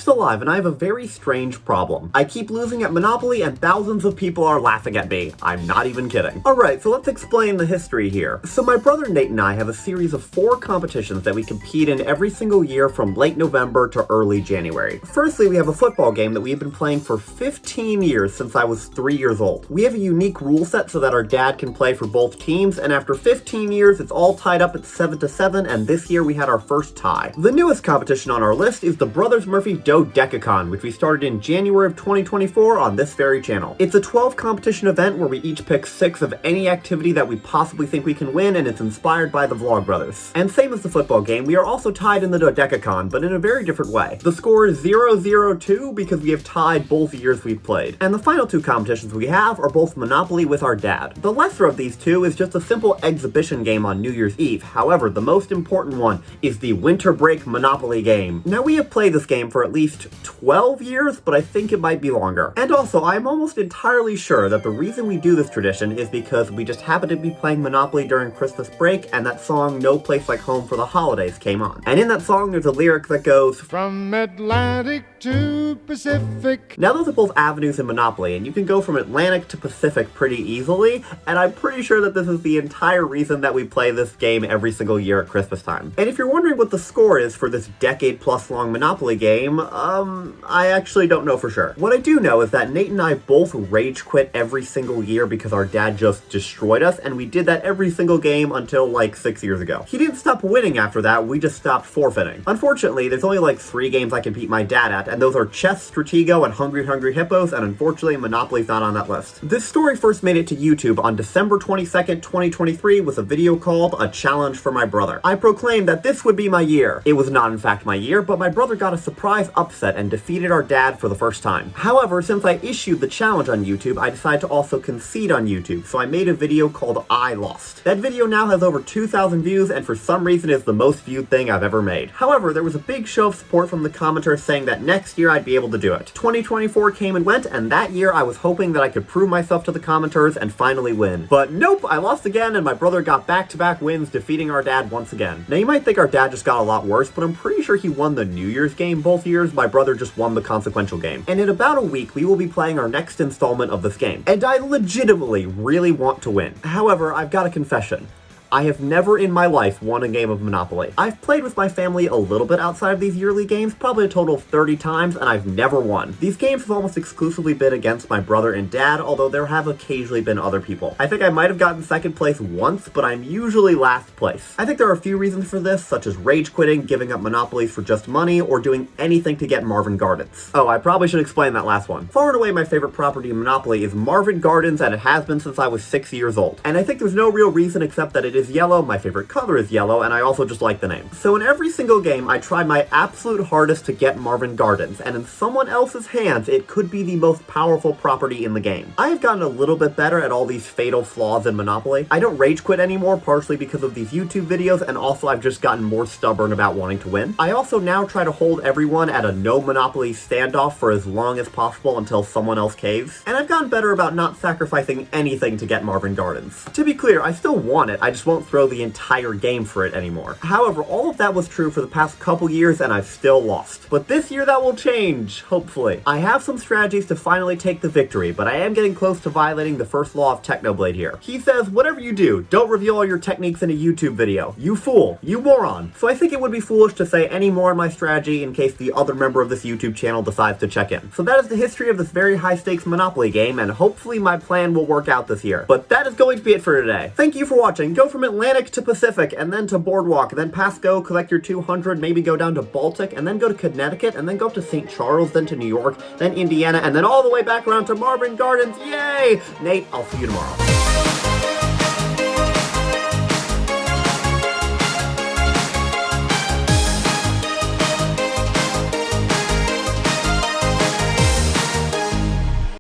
still alive, and I have a very strange problem. I keep losing at Monopoly, and thousands of people are laughing at me. I'm not even kidding. Alright, so let's explain the history here. So my brother Nate and I have a series of 4 competitions that we compete in every single year from late November to early January. Firstly, we have a football game that we've been playing for 15 years since I was 3 years old. We have a unique rule set so that our dad can play for both teams, and after 15 years, it's all tied up at 7-7, and this year we had our first tie. The newest competition on our list is the Brothers Murphy Dodecacon, which we started in January of 2024 on this very channel. It's a 12 competition event where we each pick 6 of any activity that we possibly think we can win, and it's inspired by the Vlogbrothers. And same as the football game, we are also tied in the Dodecacon, but in a very different way. The score is 0-0-2 because we have tied both years we've played. And the final 2 competitions we have are both Monopoly with our dad. The lesser of these 2 is just a simple exhibition game on New Year's Eve. However, the most important one is the Winter Break Monopoly game. Now, we have played this game for at least 12 years, but I think it might be longer. And also, I'm almost entirely sure that the reason we do this tradition is because we just happen to be playing Monopoly during Christmas break, and that song No Place Like Home for the Holidays came on. And in that song, there's a lyric that goes, "From Atlantic to Pacific." Now, those are both avenues in Monopoly, and you can go from Atlantic to Pacific pretty easily, and I'm pretty sure that this is the entire reason that we play this game every single year at Christmas time. And if you're wondering what the score is for this decade-plus long Monopoly game, I actually don't know for sure. What I do know is that Nate and I both rage quit every single year because our dad just destroyed us, and we did that every single game until like 6 years ago. He didn't stop winning after that, we just stopped forfeiting. Unfortunately, there's only like 3 games I can beat my dad at, and those are Chess, Stratego, and Hungry Hungry Hippos, and unfortunately, Monopoly's not on that list. This story first made it to YouTube on December 22nd, 2023 with a video called A Challenge for My Brother. I proclaimed that this would be my year. It was not in fact my year, but my brother got a surprise upset and defeated our dad for the first time. However, since I issued the challenge on YouTube, I decided to also concede on YouTube, so I made a video called I Lost. That video now has over 2,000 views, and for some reason is the most viewed thing I've ever made. However, there was a big show of support from the commenters saying that next year I'd be able to do it. 2024 came and went, and that year I was hoping that I could prove myself to the commenters and finally win. But nope, I lost again, and my brother got back-to-back wins, defeating our dad once again. Now, you might think our dad just got a lot worse, but I'm pretty sure he won the New Year's game both years. My brother just won the consequential game. And in about a week, we will be playing our next installment of this game. And I legitimately really want to win. However, I've got a confession. I have never in my life won a game of Monopoly. I've played with my family a little bit outside of these yearly games, probably a total of 30 times, and I've never won. These games have almost exclusively been against my brother and dad, although there have occasionally been other people. I think I might have gotten second place once, but I'm usually last place. I think there are a few reasons for this, such as rage quitting, giving up Monopolies for just money, or doing anything to get Marvin Gardens. Oh, I probably should explain that last one. Far and away my favorite property in Monopoly is Marvin Gardens, and it has been since I was 6 years old. And I think there's no real reason except that it is yellow, my favorite color is yellow, and I also just like the name. So in every single game, I try my absolute hardest to get Marvin Gardens, and in someone else's hands, it could be the most powerful property in the game. I have gotten a little bit better at all these fatal flaws in Monopoly. I don't rage quit anymore, partially because of these YouTube videos, and also I've just gotten more stubborn about wanting to win. I also now try to hold everyone at a no Monopoly standoff for as long as possible until someone else caves, and I've gotten better about not sacrificing anything to get Marvin Gardens. To be clear, I still want it, I just won't throw the entire game for it anymore. However, all of that was true for the past couple years, and I've still lost. But this year that will change, hopefully. I have some strategies to finally take the victory, but I am getting close to violating the first law of Technoblade here. He says, whatever you do, don't reveal all your techniques in a YouTube video. You fool. You moron. So I think it would be foolish to say any more in my strategy in case the other member of this YouTube channel decides to check in. So that is the history of this very high-stakes Monopoly game, and hopefully my plan will work out this year. But that is going to be it for today. Thank you for watching. Go from Atlantic to Pacific, and then to Boardwalk, then past Go, collect your 200, maybe go down to Baltic, and then go to Connecticut, and then go up to St. Charles, then to New York, then Indiana, and then all the way back around to Marvin Gardens. Yay! Nate, I'll see you tomorrow.